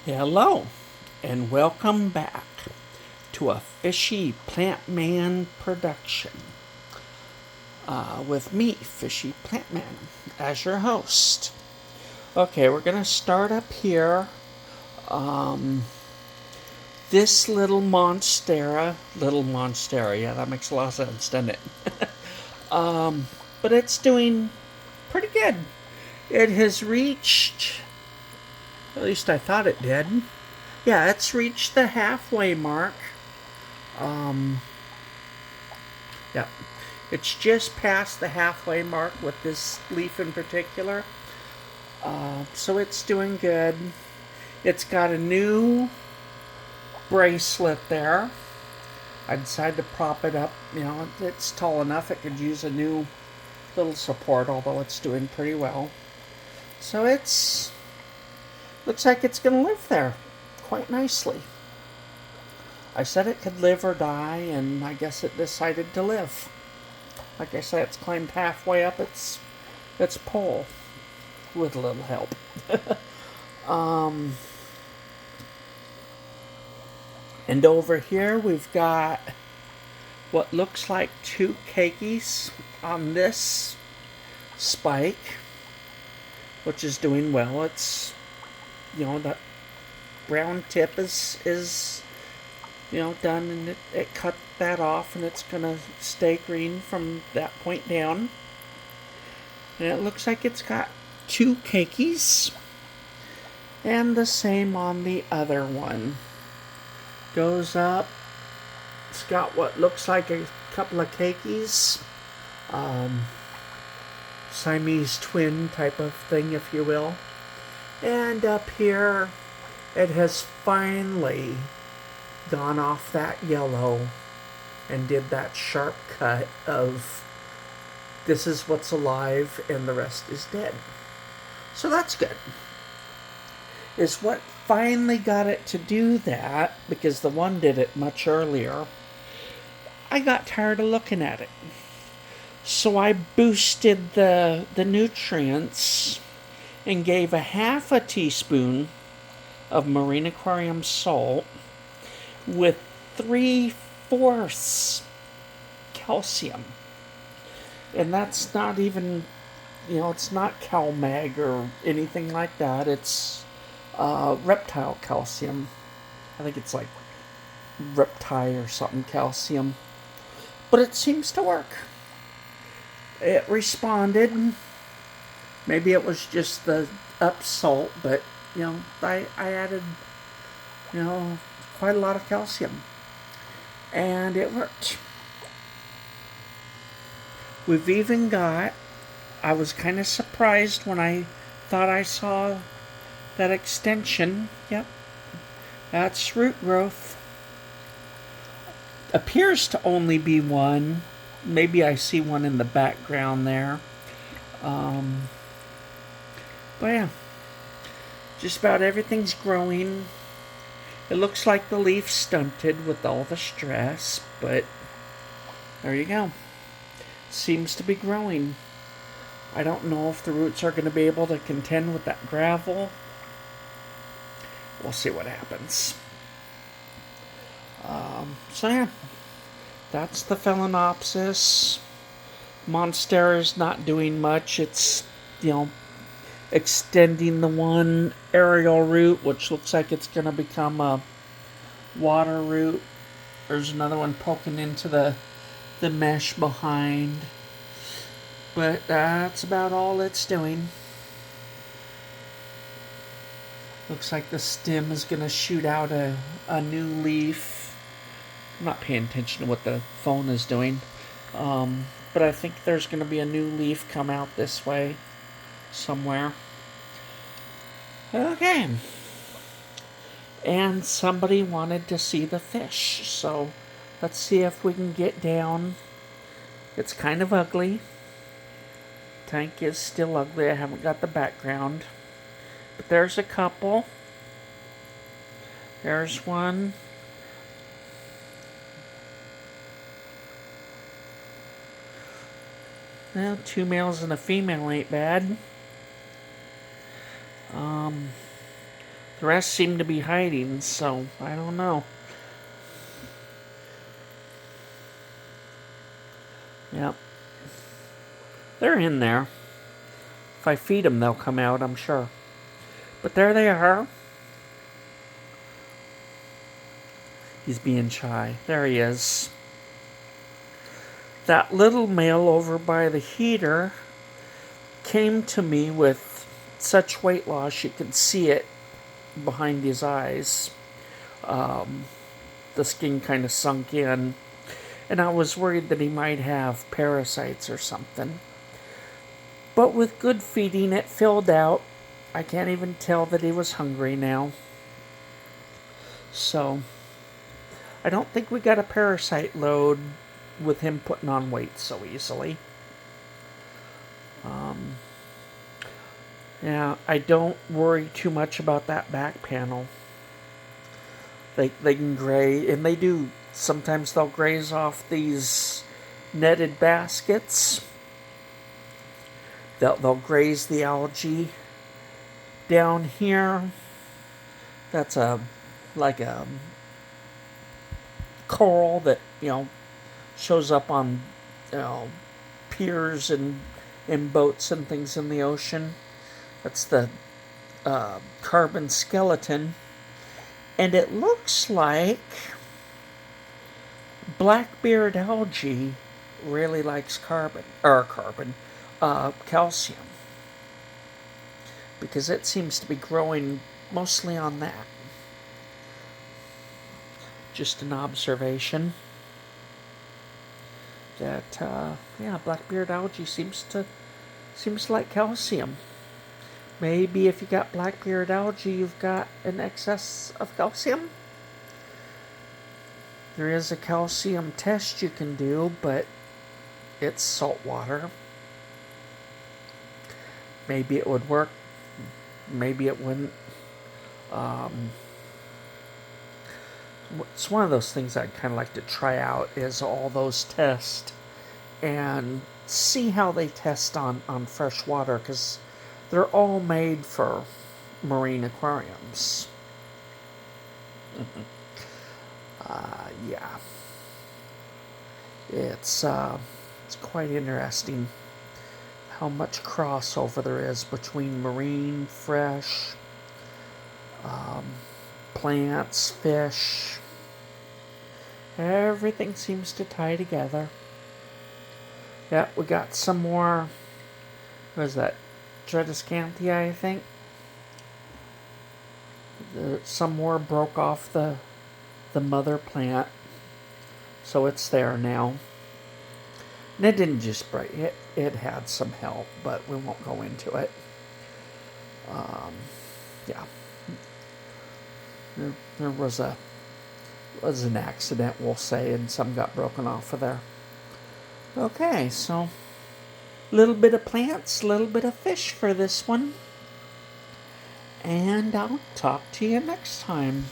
Hello, and welcome back to a Fishy Plant Man production with me, Fishy Plant Man, as your host. Okay, we're going to start up here. Um, this little monstera, yeah, that makes a lot of sense, doesn't it? But it's doing pretty good. It has reached, at least I thought it did. Yeah, it's reached the halfway mark. Um, yeah, it's just past the halfway mark with this leaf in particular. So it's doing good. It's got a new bracelet there. I decided to prop it up. You know, it's tall enough it could use a new little support, although it's doing pretty well. So it's looks like it's going to live there quite nicely. I said it could live or die, and I guess it decided to live. Like I said, it's climbed halfway up its pole with a little help. Um, and over here we've got what looks like two keikis on this spike, which is doing well. It's, that brown tip is done, and it cut that off, and it's gonna stay green from that point down. And it looks like it's got two keikis, and the same on the other one. Goes up. It's got what looks like a couple of keikis. Um, Siamese twin type of thing, if you will. And up here, it has finally gone off that yellow and did that sharp cut of this is what's alive and the rest is dead. So that's good. Is what finally got it to do that, because the one did it much earlier. I got tired of looking at it. So I boosted the nutrients and gave a half a teaspoon of marine aquarium salt with 3/4 calcium. And that's not even, it's not CalMag or anything like that. It's reptile calcium. I think it's like Reptile or something calcium. But it seems to work. It responded. Maybe it was just the up salt, but I added quite a lot of calcium, and it worked. We've even got. I was kind of surprised when I thought I saw that extension. Yep, that's root growth. Appears to only be one. Maybe I see one in the background there. Um, but yeah, just about everything's growing. It looks like the leaf stunted with all the stress, but there you go. Seems to be growing. I don't know if the roots are going to be able to contend with that gravel. We'll see what happens. So yeah, that's the Phalaenopsis. Monstera is not doing much. It's, extending the one aerial root, which looks like it's going to become a water root. There's another one poking into the mesh behind. But that's about all it's doing. Looks like the stem is going to shoot out a new leaf. I'm not paying attention to what the phone is doing. But I think there's going to be a new leaf come out this way somewhere. Okay. And somebody wanted to see the fish, so let's see if we can get down. It's kind of ugly. Tank is still ugly. I haven't got the background. But there's a couple. There's one. Well, two males and a female ain't bad. The rest seem to be hiding, so I don't know. Yep. They're in there. If I feed them, they'll come out, I'm sure. But there they are. He's being shy. There he is. That little male over by the heater came to me with such weight loss you could see it behind his eyes. The skin kind of sunk in, and I was worried that he might have parasites or something. But with good feeding, it filled out. I can't even tell that he was hungry now. So, I don't think we got a parasite load with him putting on weight so easily. Yeah, I don't worry too much about that back panel. They can gray, and they do. Sometimes they'll graze off these netted baskets. They'll graze the algae down here. That's like a coral that shows up on piers and in boats and things in the ocean. That's the carbon skeleton. And it looks like blackbeard algae really likes calcium. Because it seems to be growing mostly on that. Just an observation that, blackbeard algae seems to like calcium. Maybe if you got blackbeard algae, you've got an excess of calcium. There is a calcium test you can do, but it's salt water. Maybe it would work. Maybe it wouldn't. It's one of those things I'd kind of like to try out, is all those tests and see how they test on fresh water, because they're all made for marine aquariums. Yeah. It's quite interesting how much crossover there is between marine, fresh, plants, fish. Everything seems to tie together. Yeah, we got some more. What is that? Tradescantia, I think. Some more broke off the mother plant, so it's there now. And it didn't just break; it had some help, but we won't go into it. Yeah, there was an accident, we'll say, and some got broken off of there. Okay, so little bit of plants, little bit of fish for this one. And I'll talk to you next time.